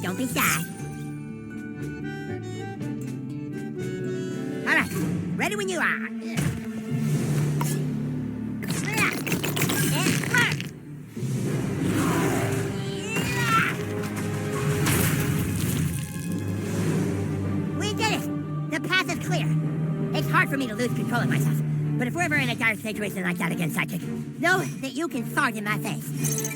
Don't be shy. All right, ready when you are. We did it! The path is clear. It's hard for me to lose control of myself, but if we're ever in a dire situation like that again, Sidekick, know that you can fart in my face.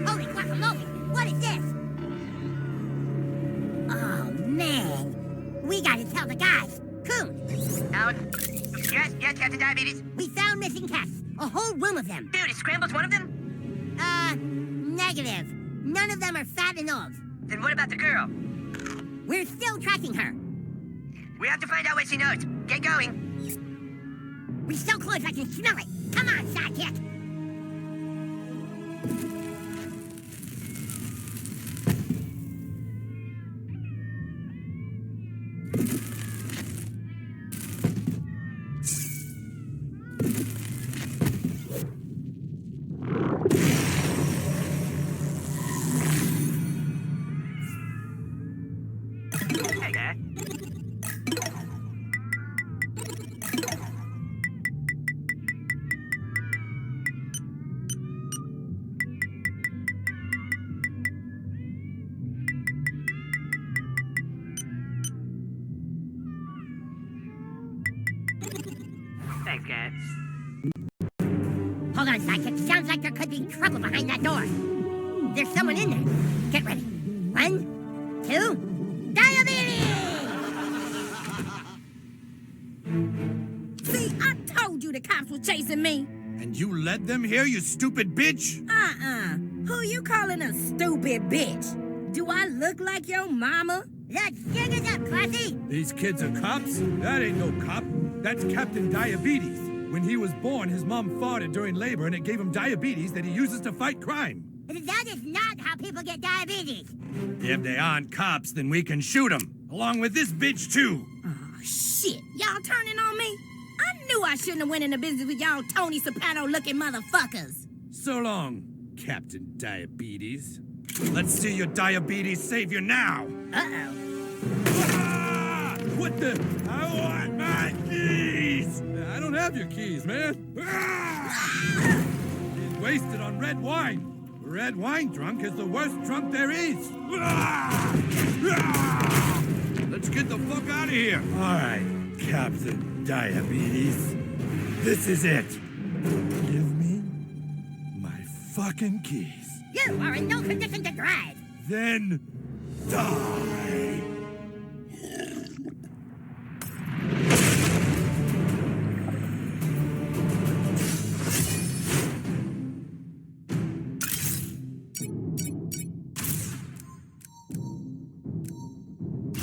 Holy guacamole! What is this? Oh, man. We gotta tell the guys. Coon, Yes, Captain Diabetes? we found missing cats. A whole room of them. Dude, is Scrambles one of them? Negative. None of them are fat and old. Then what about the girl? We're still tracking her. We have to find out what she knows. Get going. We're so close I can smell it. Come on, Sidekick. Hey, Dad. Thanks, Cat. Hold on, Sidekick. Sounds like there could be trouble behind that door. There's someone in there. Get ready. 1, 2, diabetes! See, I told you the cops were chasing me. And you led them here, you stupid bitch? Who you calling a stupid bitch? Do I look like your mama? Let's get it up, Classy! These kids are cops? That ain't no cop. That's Captain Diabetes. When he was born, his mom farted during labor and it gave him diabetes that he uses to fight crime. That is not how people get diabetes. If they aren't cops, then we can shoot them. Along with this bitch, too. Oh, shit. Y'all turning on me? I knew I shouldn't have went into business with y'all Tony Soprano-looking motherfuckers. So long, Captain Diabetes. Let's see your diabetes savior now. Uh-oh. Ah! What the? I want my keys! I don't have your keys, man. Ah! He's wasted on red wine. Red wine drunk is the worst drunk there is. Ah! Ah! Let's get the fuck out of here. All right, Captain Diabetes. This is it. Give me my fucking keys. You are in no condition to drive. Then die.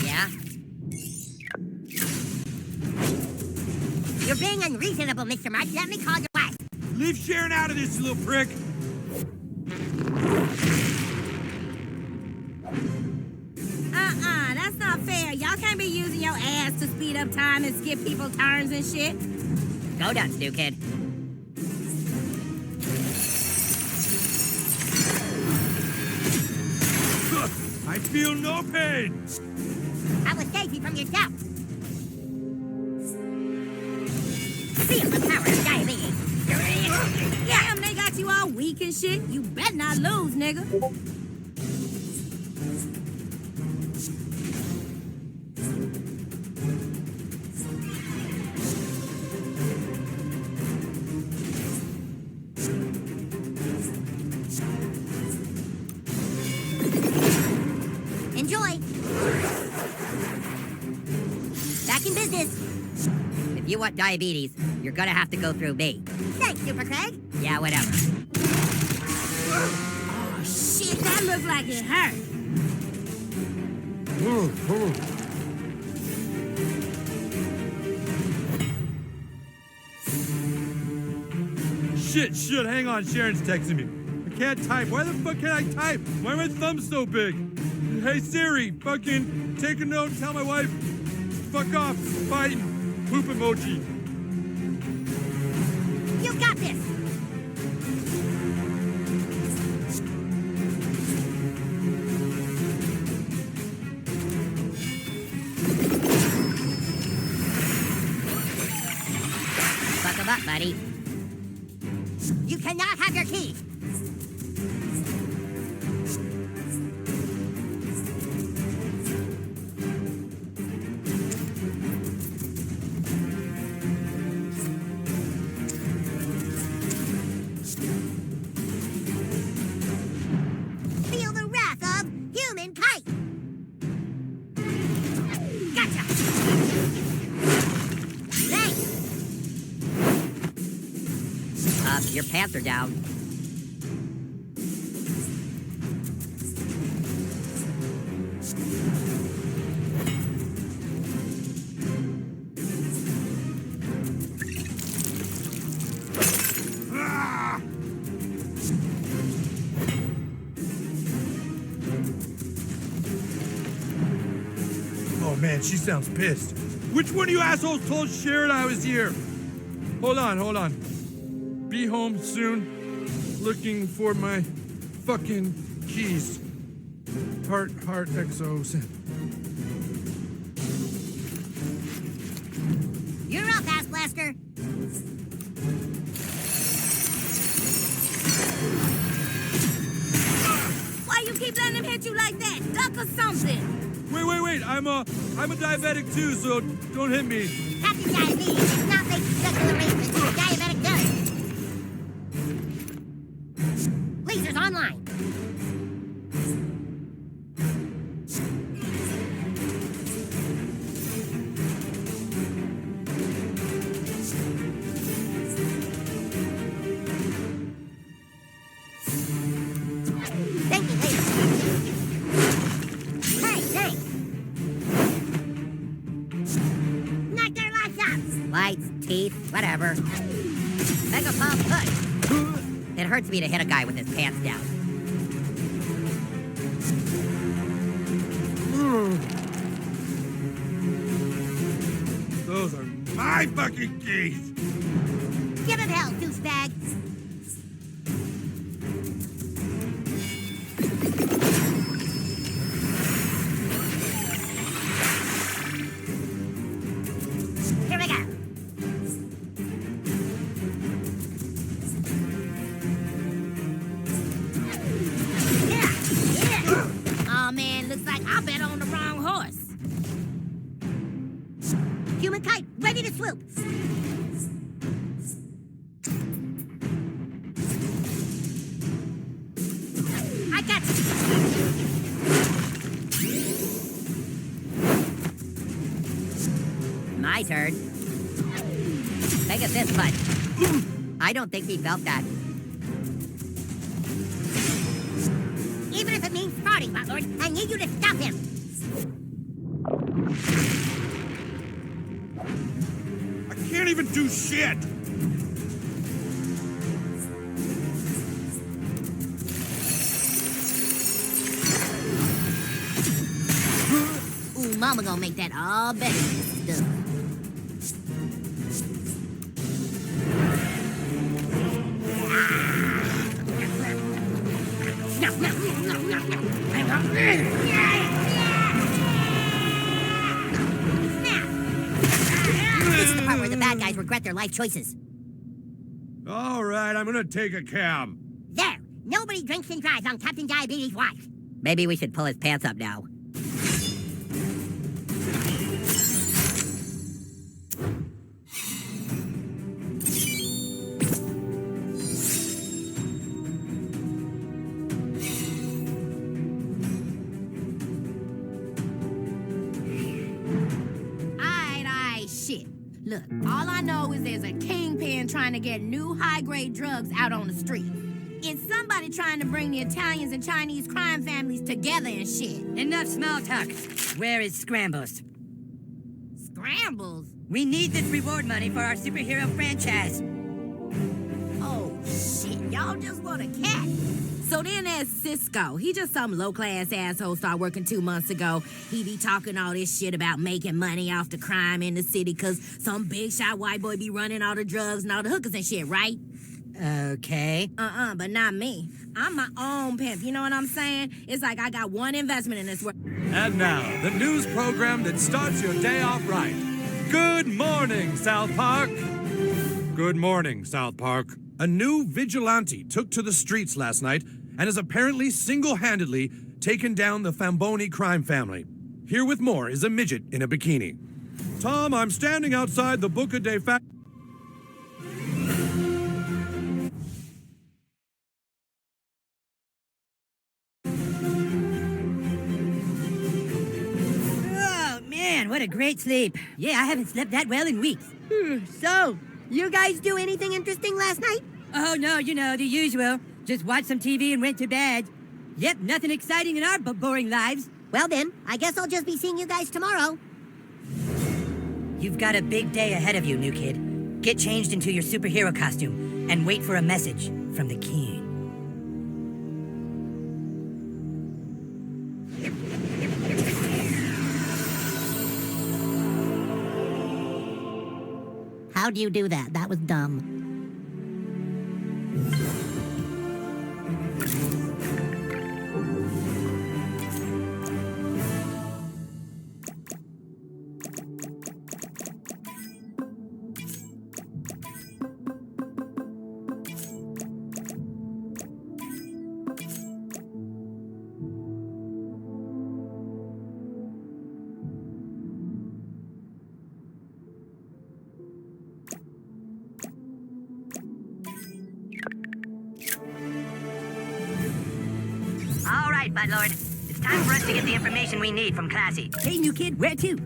Yeah? You're being unreasonable, Mr. March. Let me call your wife. Leave Sharon out of this, you little prick. That's not fair. Y'all can't be using your ass to speed up time and skip people turns and shit. Go nuts, new kid. I feel no pain. I was safety from yourself. Feel the power of diabetes. Damn, they got you all weak and shit. You better not lose, nigga. Enjoy. Back in business. If you want diabetes, you're gonna have to go through me. Thanks, Super Craig. Yeah, whatever. Oh, shit, that looked like it hurt. Shit, hang on, Sharon's texting me. I can't type. Why the fuck can't I type? Why are my thumbs so big? Hey Siri, fucking take a note and tell my wife, fuck off, fighting, poop emoji. up, buddy. You cannot have your keys. Feel the wrath of Human Kite. Gotcha. Thanks. Your pants are down. Oh man, she sounds pissed. Which one of you assholes told Sharon I was here? Hold on. Be home soon. Looking for my fucking keys. Heart, XO, send. You're up, Ass Blaster. Why you keep letting him hit you like that? Duck or something. Wait. I'm a diabetic too, so don't hit me. Captain Diabetes does not make sexual arrangements with a diabetic does. Lasers online. Thank you, ladies. Hey, thanks. Knock their lights out. Lights, teeth, whatever. Mega Pump push. It hurts me to hit a guy with his pants down. Those are my fucking keys. Give him hell, douchebag. Here we go. Oh man, looks like I bet on the wrong horse. Human Kite, ready to swoop. I got you. My turn. Take it this much. I don't think he felt that. Even if it means farting, Butlord, I need you to stop him. I can't even do shit. Ooh, mama gonna make that all better. Stuff. This is the part where the bad guys regret their life choices. All right, I'm gonna take a cab. There! Nobody drinks and drives on Captain Diabetes' watch. Maybe we should pull his pants up now. Shit. Look, all I know is there's a kingpin trying to get new high-grade drugs out on the street. It's somebody trying to bring the Italians and Chinese crime families together and shit. Enough small talk. Where is Scrambles? Scrambles? We need this reward money for our superhero franchise. Oh, shit. Y'all just want a cat. So then there's Cisco. He just some low-class asshole started working 2 months ago. He be talking all this shit about making money off the crime in the city because some big shot white boy be running all the drugs and all the hookers and shit, right? Okay. But not me. I'm my own pimp, you know what I'm saying? It's like I got one investment in this world. And now, the news program that starts your day off right. Good morning, South Park. Good morning, South Park. A new vigilante took to the streets last night and has apparently single-handedly taken down the Famboni crime family. Here with more is a midget in a bikini. Tom, I'm standing outside the Buca de Fact. Oh, man, what a great sleep. Yeah, I haven't slept that well in weeks. So, you guys do anything interesting last night? Oh, no, you know, the usual. Just watched some TV and went to bed. Yep, nothing exciting in our boring lives. Well then, I guess I'll just be seeing you guys tomorrow. You've got a big day ahead of you, new kid. Get changed into your superhero costume and wait for a message from the king. How'd you do that? That was dumb. All right, Buttlord. It's time for us to get the information we need from Classy. Hey, new kid, where to?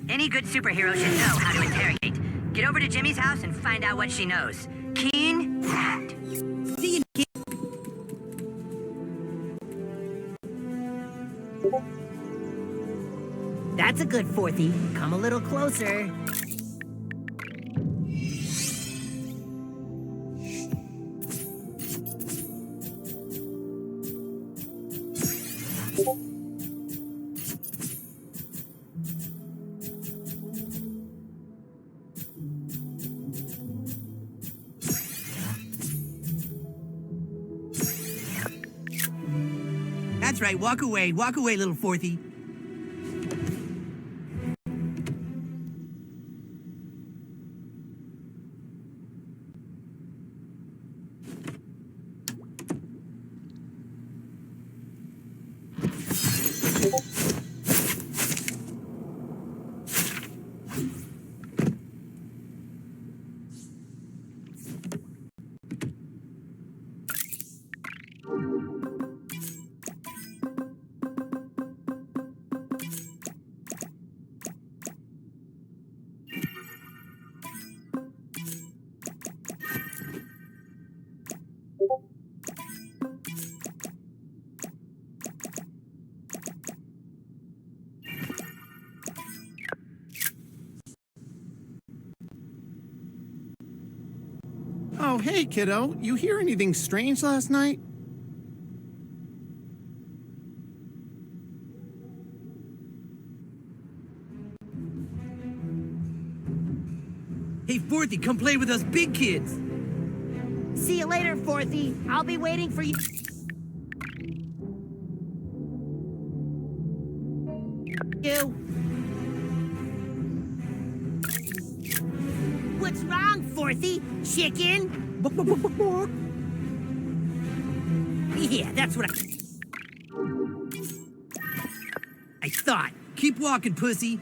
Any good superhero should know how to interrogate. Get over to Jimmy's house and find out what she knows. Keen out. See you, kid. That's a good fourthie. Come a little closer. That's right, walk away, little fourthie. Oh, hey, kiddo. You hear anything strange last night? Hey, fourthie, come play with us big kids. See you later, fourthie. I'll be waiting for you. What's wrong, fourthie? Chicken? Yeah, that's what I thought. Keep walking, pussy.